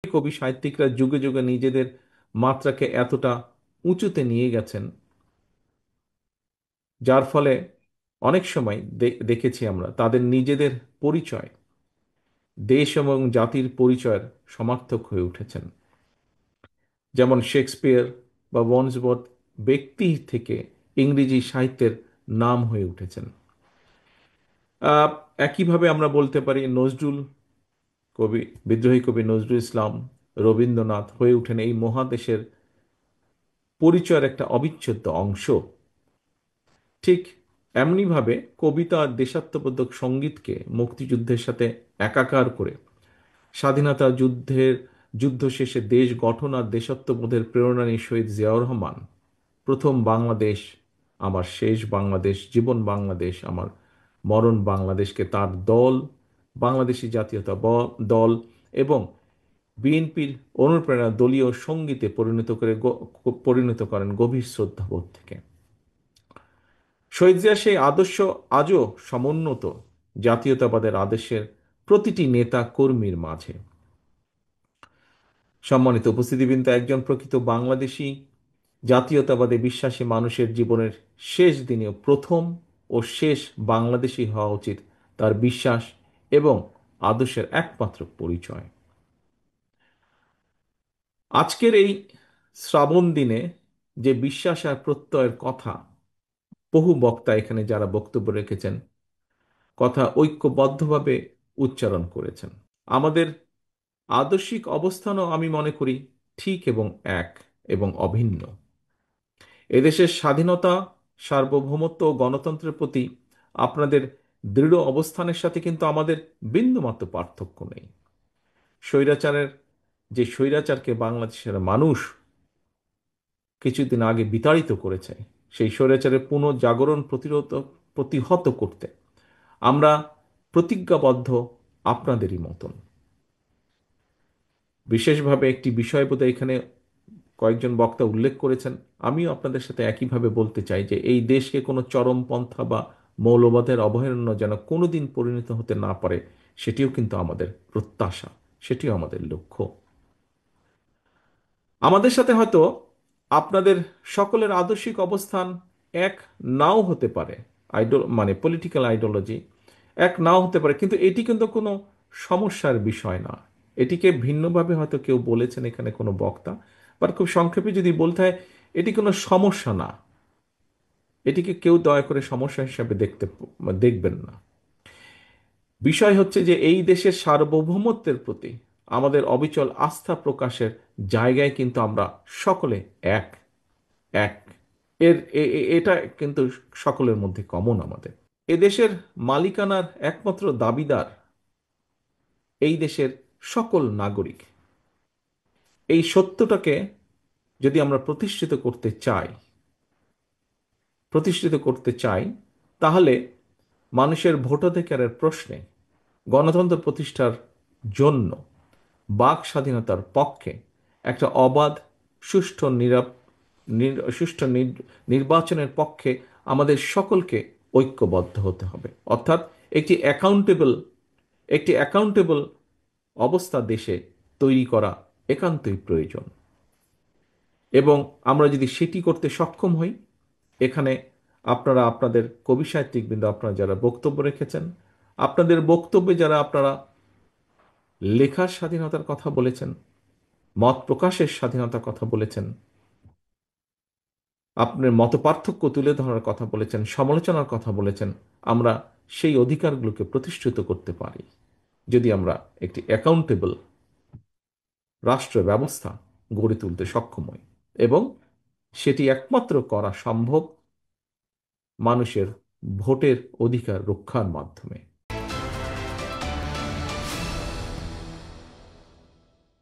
কবি সাহিত্যিকরা যুগে যুগে নিজেদের মাত্রাকে এতটা উঁচুতে নিয়ে গেছেন, যার ফলে অনেক সময় দেখেছি আমরা তাদের নিজেদের পরিচয়, দেশ এবং জাতির পরিচয়ের সমার্থক হয়ে উঠেছেন। যেমন শেক্সপিয়ার বা ওয়ার্ডসওয়ার্থ ব্যক্তি থেকে ইংরেজি সাহিত্যের নাম হয়ে উঠেছেন। আহ, একইভাবে আমরা বলতে পারি নজরুল কবি, বিদ্রোহী কবি নজরুল ইসলাম, রবীন্দ্রনাথ হয়ে ওঠেন এই মহাদেশের পরিচয়ের একটা অবিচ্ছেদ্য অংশ। ঠিক এমনিভাবে কবিতা আর দেশাত্মবোধক সঙ্গীতকে মুক্তিযুদ্ধের সাথে একাকার করে স্বাধীনতা যুদ্ধ শেষে দেশ গঠন আর দেশাত্মবোধের প্রেরণা নিয়ে শহীদ জিয়াউর রহমান প্রথম বাংলাদেশ আমার শেষ বাংলাদেশ, জীবন বাংলাদেশ আমার মরণ বাংলাদেশকে তার দল, বাংলাদেশী দল এবং বিএনপির অনুপ্রেরণা দলীয় সঙ্গীতে পরিণত করেন গভীর শ্রদ্ধাবোধ থেকে। শহীদ জিয়া সেই আদর্শ আজও সমুন্নত জাতীয়তাবাদের আদর্শের প্রতিটি নেতা কর্মীর মাঝে। সম্মানিত উপস্থিতিবৃন্দ, একজন প্রকৃত বাংলাদেশী জাতীয়তাবাদে বিশ্বাসী মানুষের জীবনের শেষ দিনেও প্রথম ও শেষ বাংলাদেশী হওয়া উচিত তার বিশ্বাস এবং আদর্শের একমাত্র পরিচয়। আজকের এই শ্রাবণ দিনে যে বিশ্বাস আর প্রত্যয়ের কথা বহু বক্তা এখানে যারা বক্তব্য রেখেছেন কথা ঐক্যবদ্ধভাবে উচ্চারণ করেছেন, আমাদের আদর্শিক অবস্থানও আমি মনে করি ঠিক এবং এক এবং অভিন্ন। এদেশের স্বাধীনতা, সার্বভৌমত্ব ও গণতন্ত্রের প্রতি আপনাদের দৃঢ় অবস্থানের সাথে কিন্তু আমাদের বিন্দুমাত্র পার্থক্য নেই। স্বৈরাচারের যে স্বৈরাচারকে বাংলাদেশের মানুষ কিছুদিন আগে বিতাড়িত করেছে, সেই স্বৈরাচারের পুনঃজাগরণ প্রতিহত করতে আমরা প্রতিজ্ঞাবদ্ধ আপনাদেরই মতন। বিশেষভাবে একটি বিষয় বোধহয় এখানে কয়েকজন বক্তা উল্লেখ করেছেন, আমিও আপনাদের সাথে একইভাবে বলতে চাই যে এই দেশকে কোনো চরমপন্থা বা মৌলবাদের অভয়ারণ্য যেন কোনোদিন পরিণত হতে না পারে, সেটিও কিন্তু আমাদের প্রত্যাশা, সেটিও আমাদের লক্ষ্য। আমাদের সাথে হয়তো আপনাদের সকলের আদর্শিক অবস্থান এক নাও হতে পারে, মানে পলিটিক্যাল আইডিওলজি এক নাও হতে পারে, কিন্তু এটি কিন্তু কোনো সমস্যার বিষয় না। এটিকে ভিন্নভাবে হয়তো কেউ বলেছেন এখানে কোনো বক্তা, বাট খুব সংক্ষেপে যদি বলতে হয়, এটি কোনো সমস্যা না। এটিকে কেউ দয়া করে সমস্যা হিসাবে দেখবেন না। বিষয় হচ্ছে যে এই দেশের সার্বভৌমত্বের প্রতি আমাদের অবিচল আস্থা প্রকাশের জায়গায় কিন্তু আমরা সকলে এক এক এটা কিন্তু সকলের মধ্যে কমন। আমাদের এদেশের মালিকানার একমাত্র দাবিদার এই দেশের সকল নাগরিক। এই সত্যটাকে যদি আমরা প্রতিষ্ঠিত করতে চাই তাহলে মানুষের ভোটাধিকারের প্রশ্নে গণতন্ত্র প্রতিষ্ঠার জন্য বাক স্বাধীনতার পক্ষে একটা অবাধ সুষ্ঠু সুষ্ঠু নির্বাচনের পক্ষে আমাদের সকলকে ঐক্যবদ্ধ হতে হবে। অর্থাৎ একটি অ্যাকাউন্টেবল অবস্থা দেশে তৈরি করা একান্তই প্রয়োজন। এবং আমরা যদি সেটি করতে সক্ষম হই, এখানে আপনারা আপনাদের কবি সাহিত্যিকবৃন্দ আপনারা যারা বক্তব্য রেখেছেন, আপনাদের বক্তব্যে যারা আপনারা লেখার স্বাধীনতার কথা বলেছেন, মত প্রকাশের স্বাধীনতার কথা বলেছেন, আপনার মত পার্থক্য তুলে ধরার কথা বলেছেন, সমালোচনার কথা বলেছেন, আমরা সেই অধিকারগুলোকে প্রতিষ্ঠিত করতে পারি যদি আমরা একটি অ্যাকাউন্টেবল রাষ্ট্র ব্যবস্থা গড়ে তুলতে সক্ষম হই। এবং সেটি একমাত্র করা সম্ভব মানুষের ভোটের অধিকার রক্ষার মাধ্যমে।